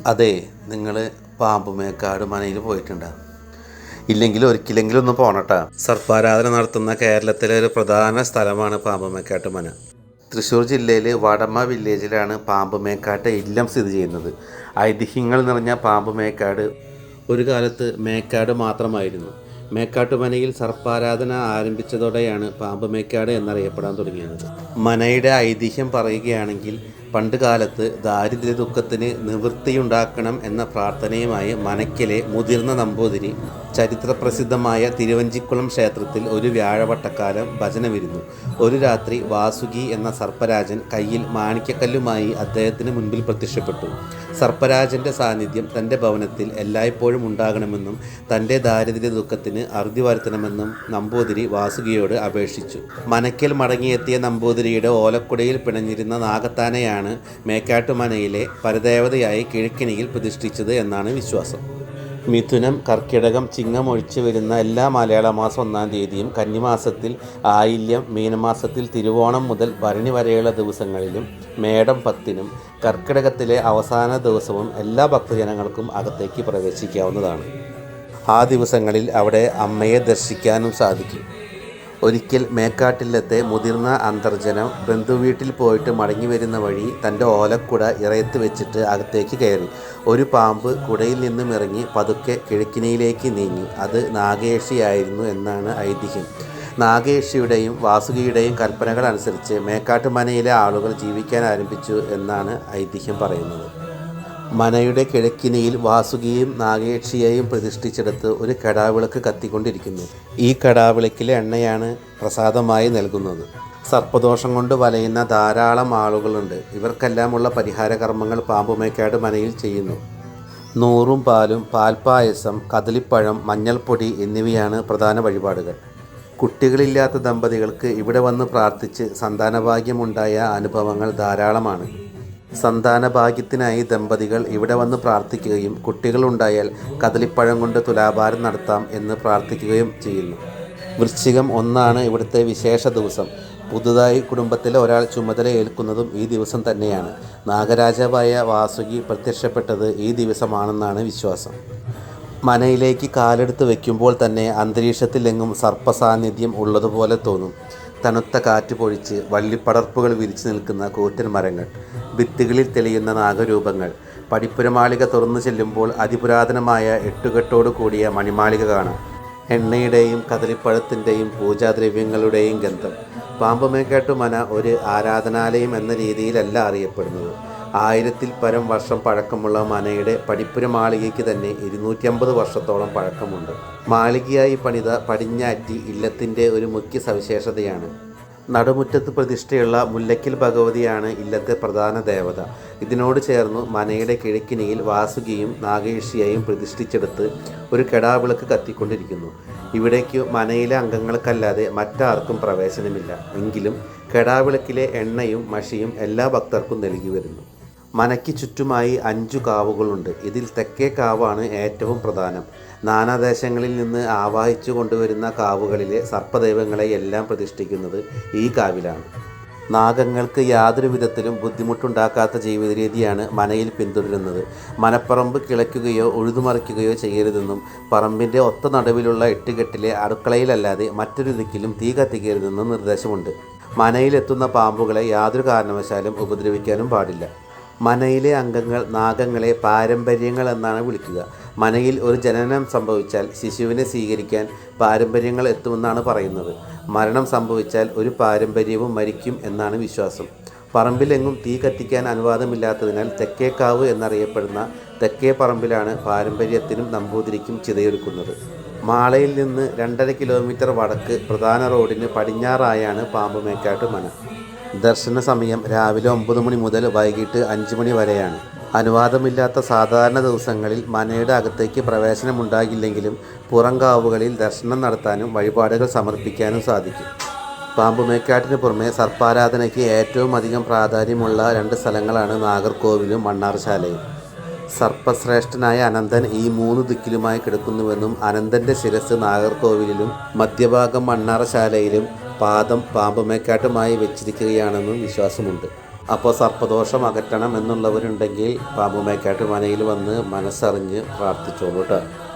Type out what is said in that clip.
അതെ, നിങ്ങൾ പാമ്പുമേക്കാട് മനയിൽ പോയിട്ടുണ്ടോ? ഇല്ലെങ്കിൽ ഒരിക്കലെങ്കിലും ഒന്ന് പോണട്ടാ. സർപ്പാരാധന നടത്തുന്ന കേരളത്തിലെ ഒരു പ്രധാന സ്ഥലമാണ് പാമ്പുമേക്കാട്ട് മന. തൃശ്ശൂർ ജില്ലയിൽ വടമ വില്ലേജിലാണ് പാമ്പുമേക്കാട്ട് ഇല്ലം സ്ഥിതി ചെയ്യുന്നത്. ഐതിഹ്യങ്ങൾ നിറഞ്ഞ പാമ്പുമേക്കാട് ഒരു കാലത്ത് മേക്കാട് മാത്രമായിരുന്നു. മേക്കാട്ടുമനയിൽ സർപ്പാരാധന ആരംഭിച്ചതോടെയാണ് പാമ്പുമേക്കാട് എന്നറിയപ്പെടാൻ തുടങ്ങിയത്. മനയുടെ ഐതിഹ്യം പറയുകയാണെങ്കിൽ, പണ്ട് കാലത്ത് ദാരിദ്ര്യ ദുഃഖത്തിന് നിവൃത്തിയുണ്ടാക്കണം എന്ന പ്രാർത്ഥനയുമായി മനയ്ക്കലെ മുതിർന്ന നമ്പൂതിരി ചരിത്രപ്രസിദ്ധമായ തിരുവഞ്ചിക്കുളം ക്ഷേത്രത്തിൽ ഒരു വ്യാഴവട്ടക്കാലം ഭജനമിരുന്നു. ഒരു രാത്രി വാസുകി എന്ന സർപ്പരാജൻ കയ്യിൽ മാണിക്യക്കല്ലുമായി അദ്ദേഹത്തിന് മുൻപിൽ പ്രത്യക്ഷപ്പെട്ടു. സർപ്പരാജൻ്റെ സാന്നിധ്യം തൻ്റെ ഭവനത്തിൽ എല്ലായ്പ്പോഴും ഉണ്ടാകണമെന്നും തൻ്റെ ദാരിദ്ര്യ ദുഃഖത്തിന് അറുതി വരുത്തണമെന്നും നമ്പൂതിരി വാസുകിയോട് അപേക്ഷിച്ചു. മനയ്ക്കൽ മടങ്ങിയെത്തിയ നമ്പൂതിരിയുടെ ഓലക്കുടയിൽ പിണഞ്ഞിരുന്ന നാഗത്താനെയാണ് മേക്കാട്ടുമനയിലെ പരദേവതയായി കിഴക്കിണിയിൽ പ്രതിഷ്ഠിച്ചത് എന്നാണ് വിശ്വാസം. മിഥുനം, കർക്കിടകം, ചിങ്ങം ഒഴിച്ചു വരുന്ന എല്ലാ മലയാള മാസം 1-ാം തീയതിയും, കന്നിമാസത്തിൽ ആയില്യം, മീനമാസത്തിൽ തിരുവോണം മുതൽ ഭരണി വരെയുള്ള ദിവസങ്ങളിലും, മേടം 10-നും കർക്കിടകത്തിലെ അവസാന ദിവസവും എല്ലാ ഭക്തജനങ്ങൾക്കും അകത്തേക്ക് പ്രവേശിക്കാവുന്നതാണ്. ആ ദിവസങ്ങളിൽ അവിടെ അമ്മയെ ദർശിക്കാനും സാധിക്കും. ഒരിക്കൽ മേക്കാട്ടില്ലത്തെ മുതിർന്ന അന്തർജനം ബന്ധുവീട്ടിൽ പോയിട്ട് മടങ്ങി വരുന്ന വഴി തൻ്റെ ഓലക്കുട ഇറയത്ത് വെച്ചിട്ട് അകത്തേക്ക് കയറി. ഒരു പാമ്പ് കുടയിൽ നിന്നും ഇറങ്ങി പതുക്കെ കിഴക്കിനിയിലേക്ക് നീങ്ങി. അത് നാഗേഷിയായിരുന്നു എന്നാണ് ഐതിഹ്യം. നാഗേഷിയുടെയും വാസുകിയുടെയും കൽപ്പനകൾ അനുസരിച്ച് മേക്കാട്ടുമനയിലെ ആളുകൾ ജീവിക്കാൻ ആരംഭിച്ചു എന്നാണ് ഐതിഹ്യം പറയുന്നത്. മനയുടെ കിഴക്കിനിയിൽ വാസുകിയും നാഗേക്ഷിയെയും പ്രതിഷ്ഠിച്ചെടുത്ത് ഒരു കടാവിളക്ക് കത്തിക്കൊണ്ടിരിക്കുന്നു. ഈ കടാവിളക്കിലെ എണ്ണയാണ് പ്രസാദമായി നൽകുന്നത്. സർപ്പദോഷം കൊണ്ട് വലയുന്ന ധാരാളം ആളുകളുണ്ട്. ഇവർക്കെല്ലാമുള്ള പരിഹാര കർമ്മങ്ങൾ പാമ്പുമേക്കാട് മനയിൽ ചെയ്യുന്നു. നൂറും പാലും, പാൽപ്പായസം, കദളിപ്പഴം, മഞ്ഞൾപ്പൊടി എന്നിവയാണ് പ്രധാന വഴിപാടുകൾ. കുട്ടികളില്ലാത്ത ദമ്പതികൾക്ക് ഇവിടെ വന്ന് പ്രാർത്ഥിച്ച് സന്താനഭാഗ്യമുണ്ടായ അനുഭവങ്ങൾ ധാരാളമാണ്. സന്താനഭാഗ്യത്തിനായി ദമ്പതികൾ ഇവിടെ വന്ന് പ്രാർത്ഥിക്കുകയും കുട്ടികളുണ്ടായാൽ കദളിപ്പഴം കൊണ്ട് തുലാഭാരം നടത്താം എന്ന് പ്രാർത്ഥിക്കുകയും ചെയ്യുന്നു. വൃശ്ചികം 1 ഇവിടുത്തെ വിശേഷ ദിവസം. പുതുതായി കുടുംബത്തിലെ ഒരാൾ ചുമതല ഏൽക്കുന്നതും ഈ ദിവസം തന്നെയാണ്. നാഗരാജാവായ വാസുകി പ്രത്യക്ഷപ്പെട്ടത് ഈ ദിവസമാണെന്നാണ് വിശ്വാസം. മനയിലേക്ക് കാലെടുത്ത് വയ്ക്കുമ്പോൾ തന്നെ അന്തരീക്ഷത്തിലെങ്ങും സർപ്പസാന്നിധ്യം ഉള്ളതുപോലെ തോന്നും. തണുത്ത കാറ്റ് പൊഴിച്ച് വള്ളിപ്പടർപ്പുകൾ വിരിച്ചു നിൽക്കുന്ന കൂറ്റൻ മരങ്ങൾ, ഭിത്തികളിൽ തെളിയുന്ന നാഗരൂപങ്ങൾ, പടിപ്പുരമാളിക തുറന്നു ചെല്ലുമ്പോൾ അതിപുരാതനമായ 8 കൂടിയ മണിമാളിക കാണാം. എണ്ണയുടെയും കദളിപ്പഴത്തിൻ്റെയും പൂജാദ്രവ്യങ്ങളുടെയും ഗന്ധം. പാമ്പുമേക്കാട്ട് മന ഒരു ആരാധനാലയം എന്ന രീതിയിലല്ല അറിയപ്പെടുന്നത്. 1000-ൽ പരം വർഷം പഴക്കമുള്ള മനയുടെ പടിപ്പുരമാളികയ്ക്ക് തന്നെ 250 വർഷത്തോളം പഴക്കമുണ്ട്. മാളികയായി പണിത പടിഞ്ഞാറ്റി ഇല്ലത്തിൻ്റെ ഒരു മുഖ്യ സവിശേഷതയാണ്. നടുമുറ്റത്ത് പ്രതിഷ്ഠയുള്ള മുല്ലയ്ക്കൽ ഭഗവതിയാണ് ഇല്ലത്തെ പ്രധാന ദേവത. ഇതിനോട് ചേർന്നു മനയുടെ കിഴക്കിനിയിൽ വാസുകിയും നാഗേഷിയെയും പ്രതിഷ്ഠിച്ചെടുത്ത് ഒരു കെടാവിളക്ക് കത്തിക്കൊണ്ടിരിക്കുന്നു. ഇവിടേക്ക് മനയിലെ അംഗങ്ങൾക്കല്ലാതെ മറ്റാർക്കും പ്രവേശനമില്ല. എങ്കിലും കെടാവിളക്കിലെ എണ്ണയും മഷിയും എല്ലാ ഭക്തർക്കും നൽകി വരുന്നു. മനയ്ക്ക് ചുറ്റുമായി 5 കാവുകളുണ്ട്. ഇതിൽ തെക്കേ കാവാണ് ഏറ്റവും പ്രധാനം. നാനാദേശങ്ങളിൽ നിന്ന് ആവാഹിച്ചു കൊണ്ടുവരുന്ന കാവുകളിലെ സർപ്പദൈവങ്ങളെയെല്ലാം പ്രതിഷ്ഠിക്കുന്നത് ഈ കാവിലാണ്. നാഗങ്ങൾക്ക് യാതൊരു വിധത്തിലും ബുദ്ധിമുട്ടുണ്ടാക്കാത്ത ജീവിത രീതിയാണ് മനയിൽ പിന്തുടരുന്നത്. മനപ്പറമ്പ് കിളയ്ക്കുകയോ ഉഴുതുമറിക്കുകയോ ചെയ്യരുതെന്നും പറമ്പിൻ്റെ ഒത്ത നടുവിലുള്ള 8 കെട്ടിലെ അടുക്കളയിലല്ലാതെ മറ്റൊരു ദിക്കിലും തീ കത്തിക്കരുതെന്നും നിർദ്ദേശമുണ്ട്. മനയിലെത്തുന്ന പാമ്പുകളെ യാതൊരു കാരണവശാലും ഉപദ്രവിക്കാനും പാടില്ല. മനയിലെ അംഗങ്ങൾ നാഗങ്ങളെ പാരമ്പര്യങ്ങൾ എന്നാണ് വിളിക്കുക. മനയിൽ ഒരു ജനനം സംഭവിച്ചാൽ ശിശുവിനെ സ്വീകരിക്കാൻ പാരമ്പര്യങ്ങൾ എത്തുമെന്നാണ് പറയുന്നത്. മരണം സംഭവിച്ചാൽ ഒരു പാരമ്പര്യവും മരിക്കും എന്നാണ് വിശ്വാസം. പറമ്പിലെങ്ങും തീ കത്തിക്കാൻ അനുവാദമില്ലാത്തതിനാൽ തെക്കേക്കാവ് എന്നറിയപ്പെടുന്ന തെക്കേ പറമ്പിലാണ് പാരമ്പര്യത്തിനും നമ്പൂതിരിക്കും ചിതയൊരുക്കുന്നത്. മാളയിൽ നിന്ന് 2.5 കിലോമീറ്റർ വടക്ക് പ്രധാന റോഡിന് പടിഞ്ഞാറായാണ് പാമ്പുമേക്കാട്ട് മന. ദർശന സമയം രാവിലെ 9 മണി മുതൽ വൈകിട്ട് 5 മണി വരെയാണ്. അനുവാദമില്ലാത്ത സാധാരണ ദിവസങ്ങളിൽ മനയുടെ അകത്തേക്ക് പ്രവേശനമുണ്ടാകില്ലെങ്കിലും പുറംകാവുകളിൽ ദർശനം നടത്താനും വഴിപാടുകൾ സമർപ്പിക്കാനും സാധിക്കും. പാമ്പുമേക്കാട്ടിന് പുറമെ സർപ്പാരാധനയ്ക്ക് ഏറ്റവും അധികം പ്രാധാന്യമുള്ള 2 സ്ഥലങ്ങളാണ് നാഗർകോവിലും മണ്ണാർശാലയും. സർപ്പശ്രേഷ്ഠനായ അനന്തൻ ഈ 3 ദിക്കിലുമായി കിടക്കുന്നുവെന്നും അനന്തൻ്റെ ശിരസ് നാഗർകോവിലിലും മധ്യഭാഗം മണ്ണാർശാലയിലും പാദം പാമ്പുമേക്കാട്ടുമായി വെച്ചിരിക്കുകയാണെന്നും വിശ്വാസമുണ്ട്. അപ്പോൾ സർപ്പദോഷം അകറ്റണം എന്നുള്ളവരുണ്ടെങ്കിൽ പാമ്പുമേക്കാട്ട് മനയിൽ വന്ന് മനസ്സറിഞ്ഞ് പ്രാർത്ഥിച്ചോളൂ കേട്ടോ.